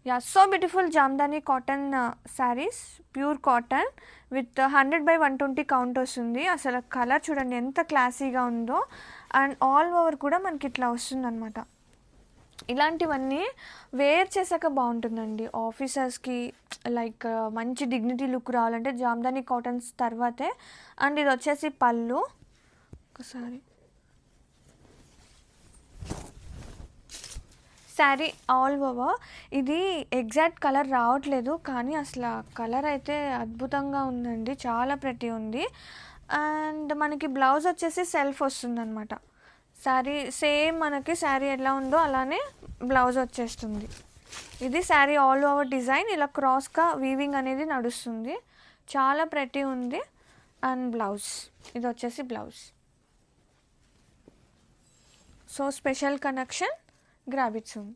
Yeah so beautiful Jamdani cotton saris, pure cotton with 100/120 count వస్తుంది. అసలు colour చూడండి ఎంత క్లాసీగా ఉందో. అండ్ ఆల్ ఓవర్ కూడా మనకి ఇట్లా వస్తుందన్నమాట. ఇలాంటివన్నీ వేర్ చేశాక బాగుంటుందండి ఆఫీసర్స్కి. లైక్ మంచి డిగ్నిటీ లుక్ రావాలంటే జామ్దాని కాటన్స్ తర్వాతే. అండ్ ఇది వచ్చేసి పళ్ళు. ఒకసారి శారీ ఆల్ ఓవర్ ఇది ఎగ్జాక్ట్ కలర్ రావట్లేదు, కానీ అసలు కలర్ అయితే అద్భుతంగా ఉందండి, చాలా ప్రతి ఉంది. అండ్ మనకి బ్లౌజ్ వచ్చేసి సెల్ఫ్ వస్తుందన్నమాట. శారీ సేమ్ మనకి శారీ ఎలా ఉందో అలానే బ్లౌజ్ వచ్చేస్తుంది. ఇది శారీ ఆల్ ఓవర్ డిజైన్ ఇలా క్రాస్గా వీవింగ్ అనేది నడుస్తుంది, చాలా ప్రతి ఉంది. అండ్ బ్లౌజ్ ఇది వచ్చేసి blouse. So special connection, grab it soon.